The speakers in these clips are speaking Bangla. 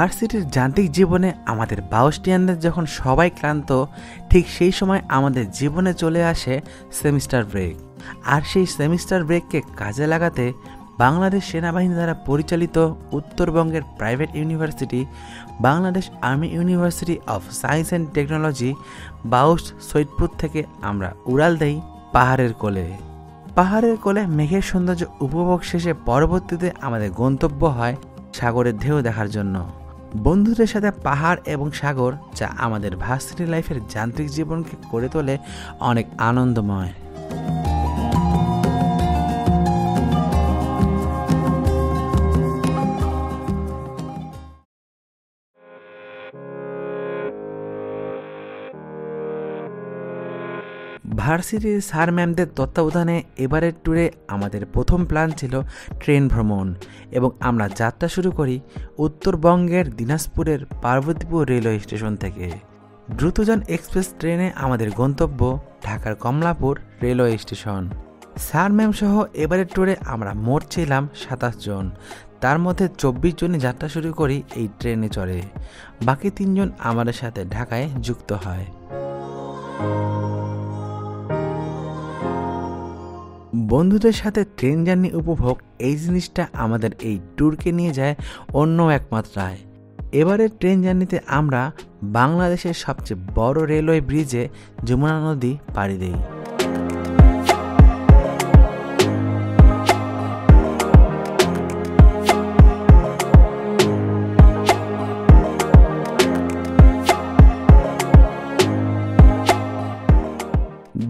ভার্সিটির যান্ত্রিক জীবনে আমাদের বাউস্টিয়ানদের যখন সবাই ক্লান্ত, ঠিক সেই সময় আমাদের জীবনে চলে আসে সেমিস্টার ব্রেক। আর সেই সেমিস্টার ব্রেককে কাজে লাগাতে বাংলাদেশ সেনাবাহিনী দ্বারা পরিচালিত উত্তরবঙ্গের private university Bangladesh army university of science and technology BAUST Saidpur থেকে আমরা উড়াল দেই পাহাড়ের কোলে। পাহাড়ের কোলে মেঘের সৌন্দর্য উপভোগ শেষে পরবর্তীতে আমাদের গন্তব্য হয় সাগরের ঢেউ দেখার জন্য। বন্ধুদের সাথে পাহাড় এবং সাগর, যা আমাদের ভার্সিটি লাইফের যান্ত্রিক জীবনকে করে তোলে অনেক আনন্দময়। ভার্সিটির স্যার ম্যামদের তত্ত্বাবধানে এবারের ট্যুরে আমাদের প্রথম প্ল্যান ছিল ট্রেন ভ্রমণ, এবং আমরা যাত্রা শুরু করি উত্তরবঙ্গের দিনাজপুরের পার্বতীপুর রেলওয়ে স্টেশন থেকে। দ্রুতযান এক্সপ্রেস ট্রেনে আমাদের গন্তব্য ঢাকার Kamalapur railway station. Sir ma'am সহ এবারের ট্যুরে আমরা মোট ছিলাম 27 জন। তার মধ্যে 24 জনই যাত্রা শুরু করি এই ট্রেনে চড়ে। বাকি 3 জন আমাদের সাথে ঢাকায় যুক্ত হয়। বন্ধুদের সাথে ট্রেন জার্নি উপভোগ, এই জিনিসটা আমাদের এই ট্যুরকে নিয়ে যায় অন্য এক মাত্রায়। এবারের ট্রেন জার্নিতে আমরা বাংলাদেশের সবচেয়ে বড় রেলওয়ে ব্রিজে যমুনা নদী পাড়ি দেই।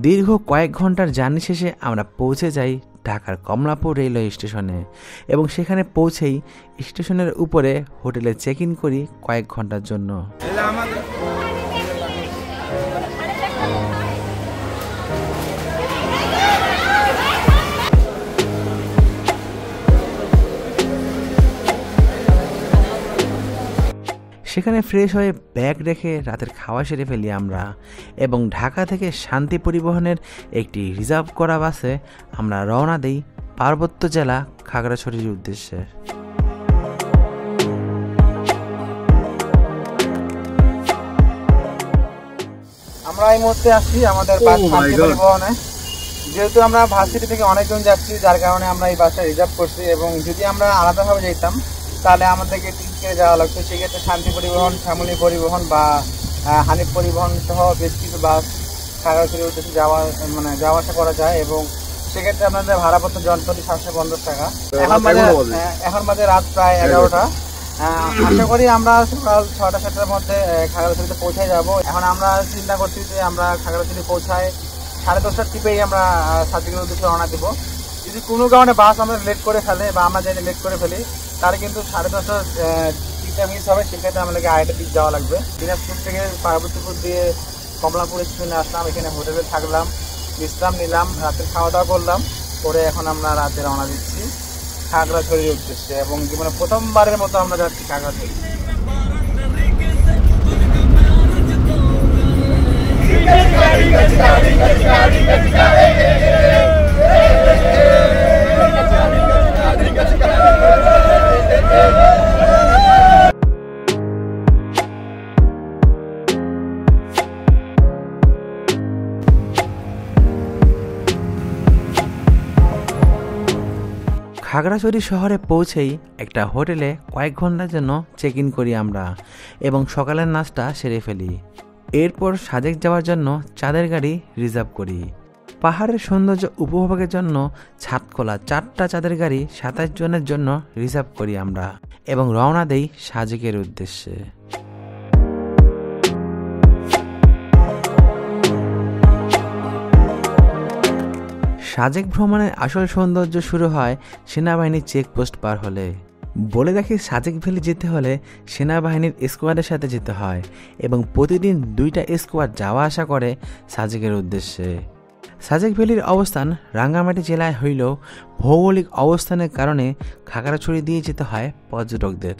দীর্ঘ কয়েক ঘন্টার জার্নি শেষে আমরা পৌঁছে যাই ঢাকার কমলাপুর রেলওয়ে স্টেশনে, এবং সেখানে পৌঁছেই স্টেশনের উপরে হোটেলে চেক ইন করি কয়েক ঘন্টার জন্য। সেখানে ফ্রেশ হয়ে ব্যাগ রেখে রাতের খাওয়া সেরে ফেলি আমরা, এবং ঢাকা থেকে শান্তি পরিবহনের একটি রিজার্ভ করা বাসে আমরা রওনা দিই পার্বত্য জেলা খাগড়াছড়ির উদ্দেশ্যে। আমরা এই মুহূর্তে আসছি আমাদের বাস শান্তি পরিবহনে। যেহেতু আমরা ভার্সিটি থেকে অনেকজন যাচ্ছি, যার কারণে আমরা এই বাসটা রিজার্ভ করছি, এবং যদি আমরা আলাদাভাবে যেতাম তাহলে আমাদেরকে টিকিট কেটে যাওয়া লাগতো। সেক্ষেত্রে শান্তি পরিবহন, শ্যামলী পরিবহন বা হানিফ পরিবহন সহ বেশ কিছু বাস খাগড়াছড়ির উদ্দেশ্যে যাওয়া আসা করা যায়, এবং সেক্ষেত্রে আপনাদের ভাড়াপত্র জনপ্রতি 750 টাকা। এখন বাজে রাত প্রায় 11টা। আশা করি আমরা সকাল 6টা-7টার মধ্যে খাগড়াছড়িতে পৌঁছায় যাব। এখন আমরা চিন্তা করছি যে আমরা খাগড়াছড়ি পৌঁছায় 10:30টার টিপেই আমরা সার্টিফিকেটের উদ্দেশ্যে রওনা দেবো। যদি কোনো কারণে বাস আমরা লেট করে ফেলে বা আমরা যদি লেট করে ফেলি, তাহলে কিন্তু 10:30টার টিকিটটা মিস হবে। সেক্ষেত্রে আমাদেরকে আরেকটা টিকিট যাওয়া লাগবে। দিনাজপুর থেকে পার্বতীপুর দিয়ে কমলাপুর স্টেশনে আসলাম, এখানে হোটেলে থাকলাম, বিশ্রাম নিলাম, রাতের খাওয়া দাওয়া করলাম, করে এখন আমরা রাতে রওনা দিচ্ছি খাগড়াছড়ির উদ্দেশ্যে, এবং জীবনে প্রথমবারের মতো আমরা যাচ্ছি খাগড়াছড়ি। খাগড়াছড়ি শহরে পৌঁছেই একটা হোটেলে কয়েক ঘন্টার জন্য চেক ইন করি আমরা, এবং সকালের নাস্তা সেরে ফেলি। এরপর সাজেক যাওয়ার জন্য চাঁদের গাড়ি রিজার্ভ করি। পাহাড়ের সৌন্দর্য উপভোগের জন্য ছাদখোলা 4টা চাঁদের গাড়ি 27 জনের জন্য রিজার্ভ করি আমরা, এবং রওনা দেই সাজেকের উদ্দেশ্যে। সাজেক ভ্রমণের আসল সৌন্দর্য শুরু হয় সেনাবাহিনীর চেকপোস্ট পার হলে। বলে রাখি, সাজেক ভ্যালি যেতে হলে সেনাবাহিনীর স্কোয়াডের সাথে যেতে হয়, এবং প্রতিদিন 2টা স্কোয়াড যাওয়া আসা করে সাজেকের উদ্দেশ্যে। সাজেক ভ্যালির অবস্থান রাঙ্গামাটি জেলায় হইলেও ভৌগোলিক অবস্থানের কারণে খাগড়াছড়ি দিয়ে যেতে হয় পর্যটকদের।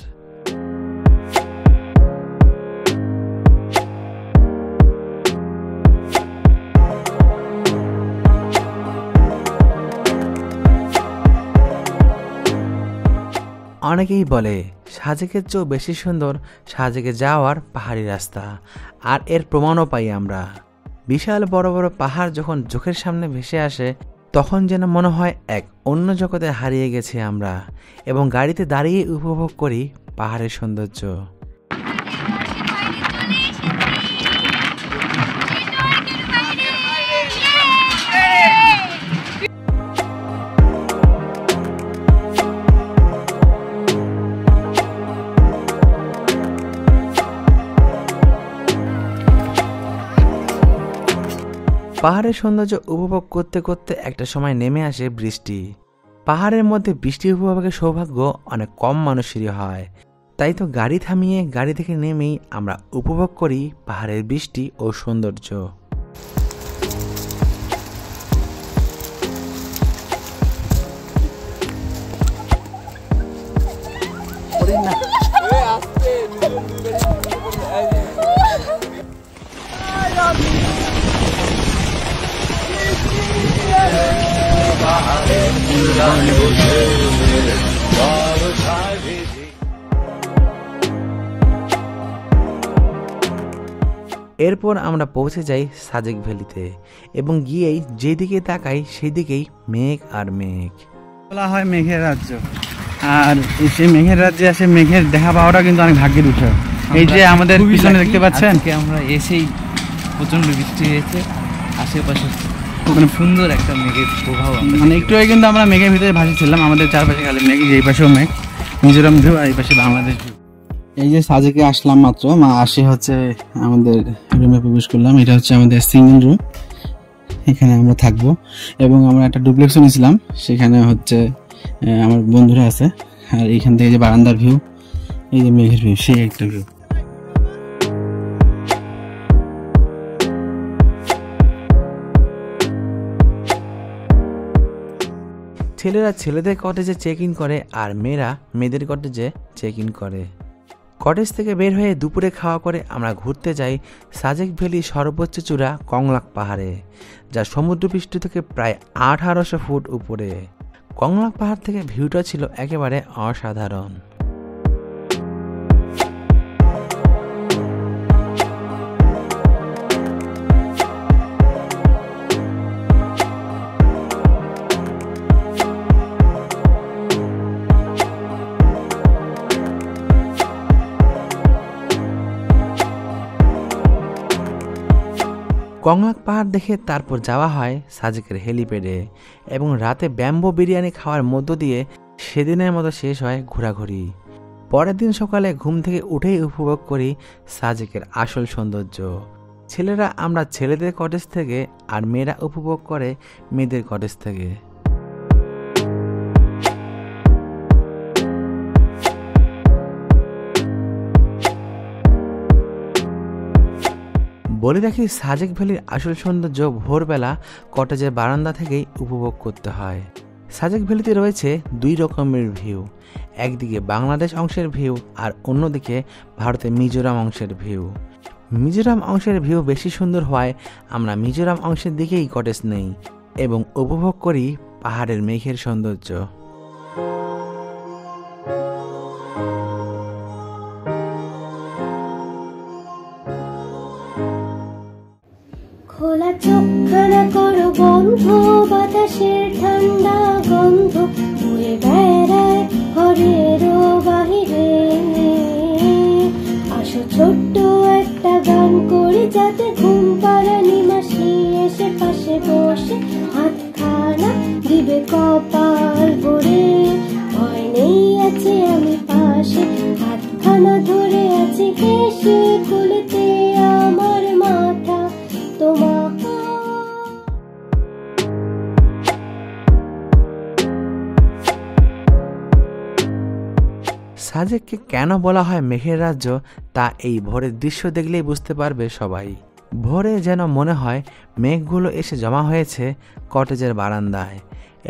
অনেকেই বলে সাজেকের চেয়েও বেশি সুন্দর সাজেকে যাওয়ার পাহাড়ি রাস্তা, আর এর প্রমাণও পাই আমরা। বিশাল বড় বড় পাহাড় যখন চোখের সামনে ভেসে আসে তখন যেন মনে হয় এক অন্য জগতে হারিয়ে গেছি আমরা, এবং গাড়িতে দাঁড়িয়ে উপভোগ করি পাহাড়ের সৌন্দর্য। পাহাড়ের সৌন্দর্য উপভোগ করতে করতে একটা সময় নেমে আসে বৃষ্টি। পাহাড়ের মধ্যে বৃষ্টি উপভোগের সৌভাগ্য অনেক কম মানুষেরই হয়, তাই তো গাড়ি থামিয়ে গাড়ি থেকে নেমেই আমরা উপভোগ করি পাহাড়ের বৃষ্টি ও সৌন্দর্য। এরপর আমরা পৌঁছে যাই সাজেক ভ্যালিতে, এবং গিয়েই যেদিকে তাকাই সেদিকেই মেঘ আর মেঘ। বলা হয় মেঘের রাজ্য, আর সেই মেঘের রাজ্যে আসে মেঘের দেখা পাওয়াটা কিন্তু অনেক ভাগ্যের বিষয়। এই যে আমাদের পিছনে দেখতে পাচ্ছেন, আমরা এসেই প্রচন্ড বৃষ্টি হয়েছে, আশেপাশে মানে সুন্দর একটা মেঘের প্রভাব, মানে একটু আগে কিন্তু আমরা মেঘের ভিতরে ভাসিয়েছিলাম। আমাদের চারপাশে খালি মেঘ, এই পাশেও মেঘ, মিজোরাম ভিউ, আর এই পাশে বাংলাদেশ ভিউ। এই যে সাজেকে আসলাম মাত্র, আসে হচ্ছে আমাদের রুমে প্রবেশ করলাম। এটা হচ্ছে আমাদের সিঙ্গেল রুম, এখানে আমরা থাকবো, এবং আমরা একটা ডুপ্লেক্সও নিয়েছিলাম, সেখানে হচ্ছে আমার বন্ধুরা আছে। আর এইখান থেকে যে বারান্দার ভিউ, এই যে মেঘের ভিউ, সেই একটা ভিউ। ছেলেরা ছেলেদের কটেজে চেক ইন করে, আর মেয়েরা মেয়েদের কটেজে চেক ইন করে। কটেজ থেকে বের হয়ে দুপুরে খাওয়া করে আমরা ঘুরতে যাই সাজেক ভ্যালির সর্বোচ্চ চূড়া কংলাক পাহাড়ে, যা সমুদ্রপৃষ্ঠ থেকে প্রায় 1800 ফুট উপরে। কংলাক পাহাড় থেকে ভিউটা ছিল একেবারে অসাধারণ। কংলাক পাহাড় দেখে তারপর যাওয়া হয় সাজেকের হেলিপ্যাডে, এবং রাতে ব্যাম্বো বিরিয়ানি খাওয়ার মধ্য দিয়ে সেদিনের মতো শেষ হয় ঘোরাঘুরি। পরের দিন সকালে ঘুম থেকে উঠেই উপভোগ করি সাজেকের আসল সৌন্দর্য। ছেলেরা আমরা ছেলেদের কটেজ থেকে, আর মেয়েরা উপভোগ করে মেয়েদের কটেজ থেকে। বলে রাখি, সাজেক ভ্যালির আসল সৌন্দর্য ভোরবেলা কটেজের বারান্দা থেকেই উপভোগ করতে হয়। সাজেক ভ্যালিতে রয়েছে 2 রকমের ভিউ, একদিকে বাংলাদেশ অংশের ভিউ, আর অন্যদিকে ভারতের মিজোরাম অংশের ভিউ। মিজোরাম অংশের ভিউ বেশি সুন্দর হওয়ায় আমরা মিজোরাম অংশের দিকেই কটেজ নেই এবং উপভোগ করি পাহাড়ের মেঘের সৌন্দর্য। খোলা চোখখানা করো বন্ধ, বাতাসের ঠান্ডা গন্ধ উড়ে বেড়ায় ঘরের বাহিরে। আসো ছোট্ট একটা গান করি, যাতে ঘুম পাড়ানি মাসি এসে পাশে বসে হাতখানা দিবে কপাল ভরে। ভয় নেই, আছে আমি পাশে, হাতখানা ধরে আছি হেসে, কুলেতে আমার মাথা তোমার। সাজেককে কেন বলা হয় মেঘের রাজ্য, তা এই ভোরের দৃশ্য দেখলেই বুঝতে পারবে সবাই। ভোরে যেন মনে হয় মেঘগুলো এসে জমা হয়েছে কটেজের বারান্দায়,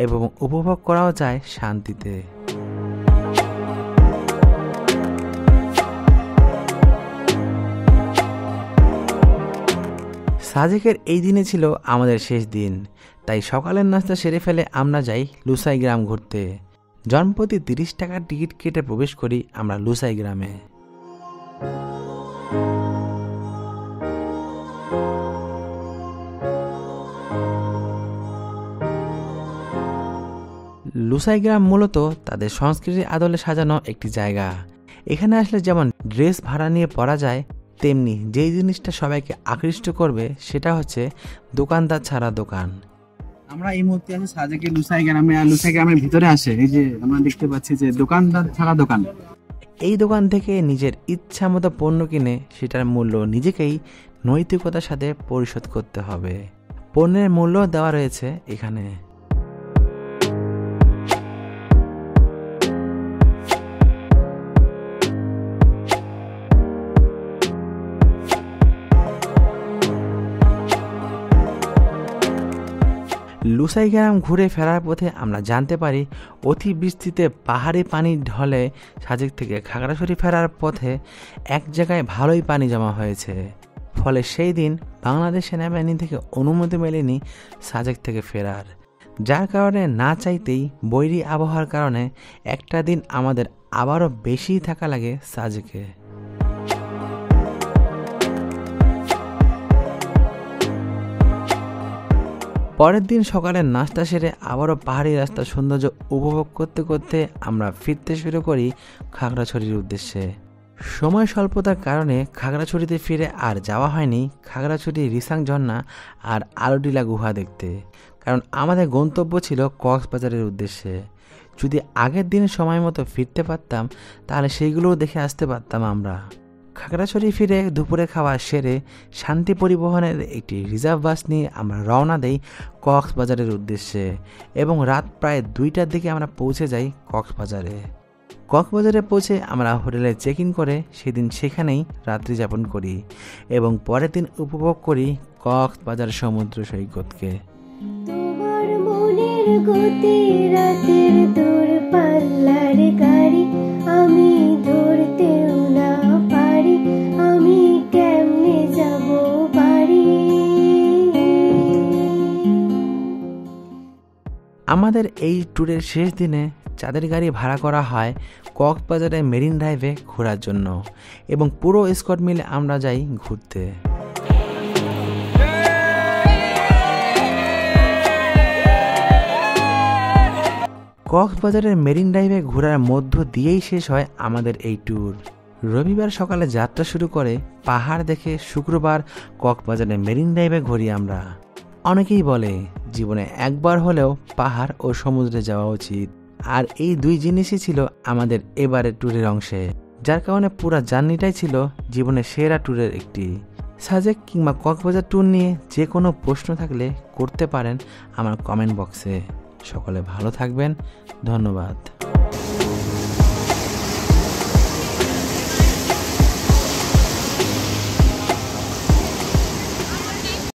এবং উপভোগ করাও যায় শান্তিতে। সাজেকের এই দিনে ছিল আমাদের শেষ দিন, তাই সকালের নাস্তা সেরে ফেলে আমরা যাই লুসাই গ্রাম ঘুরতে। জনপ্রতি 30 টাকার টিকিট কেটে প্রবেশ করি আমরা লুসাই গ্রামে। লুসাই গ্রাম মূলত তাদের সংস্কৃতির আদলে সাজানো একটি জায়গা। এখানে আসলে যেমন ড্রেস ভাড়া নিয়ে পরা যায়, তেমনি যেই জিনিসটা সবাইকে আকৃষ্ট করবে সেটা হচ্ছে দোকানদার ছাড়া দোকান। আমরা এই মুহূর্তে আছি সাজেকের লুসাই গ্রামে, আর লুসাই গ্রামের ভিতরে আসে এই যে আমরা দেখতে পাচ্ছি যে দোকানদার ছাড়া দোকান। এই দোকান থেকে নিজের ইচ্ছা মতো পণ্য কিনে সেটার মূল্য নিজেকেই নৈতিকতার সাথে পরিশোধ করতে হবে। পণ্যের মূল্য দেওয়া রয়েছে এখানে। লুসাই গ্রাম ঘুরে ফেরার পথে আমরা জানতে পারি অতিবৃষ্টিতে পাহাড়ি পানি ঢলে সাজেক থেকে খাগড়াছড়ি ফেরার পথে এক জায়গায় ভালোই পানি জমা হয়েছে। ফলে সেই দিন বাংলাদেশ সেনাবাহিনী থেকে অনুমতি মেলেনি সাজেক থেকে ফেরার, যার কারণে না চাইতেই বৈরী আবহাওয়ার কারণে একটা দিন আমাদের আবারও বেশি থাকা লাগে সাজেকে। পরের দিন সকালে নাস্তা সেরে আবারও পাহাড়ি রাস্তার সৌন্দর্য উপভোগ করতে করতে আমরা ফিরতে শুরু করি খাগড়াছড়ির উদ্দেশ্যে। সময় স্বল্পতার কারণে খাগড়াছড়িতে ফিরে আর যাওয়া হয়নি খাগড়াছড়ি রিসাং ঝর্ণা আর আলোডিলা গুহা দেখতে, কারণ আমাদের গন্তব্য ছিল কক্সবাজারের উদ্দেশ্যে। যদি আগের দিন সময় মতো ফিরতে পারতাম তাহলে সেইগুলোও দেখে আসতে পারতাম আমরা। খাগড়াছড়ি ফিরে দুপুরে খাওয়া সেরে শান্তি পরিবহনের একটি রিজার্ভ বাস নিয়ে আমরা রওনা দেই কক্সবাজারের উদ্দেশ্যে এবং রাত প্রায় 2টার দিকে আমরা পৌঁছে যাই কক্সবাজারে। কক্সবাজারে পৌঁছে আমরা হোটেলে চেক ইন করে সেদিন সেখানেই রাত্রি যাপন করি এবং পরের দিন উপভোগ করি কক্সবাজার সমুদ্র সৈকতকে। তোমার মনের গতি রাতের দূর পাল্লার গাড়ি, আমি ধরতেও না পারি, আমি কেমনে যাব বাড়ি। আমাদের এই ট্যুরের শেষ দিনে চাঁদের গাড়ি ভাড়া করা হয় কক্সবাজারের মেরিন ড্রাইভে ঘোরার জন্য এবং পুরো স্কোয়াড মিলে আমরা যাই ঘুরতে। কক্সবাজারের মেরিন ড্রাইভে ঘোরার মধ্য দিয়েই শেষ হয় আমাদের এই ট্যুর। রবিবার সকালে যাত্রা শুরু করে পাহাড় দেখে শুক্রবার কক্সবাজারের মেরিন ড্রাইভে ঘুরি আমরা। অনেকেই বলে জীবনে একবার হলেও পাহাড় ও সমুদ্রে যাওয়া উচিত, আর এই দুই জিনিসই ছিল আমাদের এবারের ট্যুরের অংশে, যার কারণে পুরো জার্নিটাই ছিল জীবনের সেরা ট্যুরের একটি। সাজেক কিংবা কক্সবাজার ট্যুর নিয়ে যে কোনো প্রশ্ন থাকলে করতে পারেন আমার কমেন্ট বক্সে। সকলে ভালো থাকবেন, ধন্যবাদ।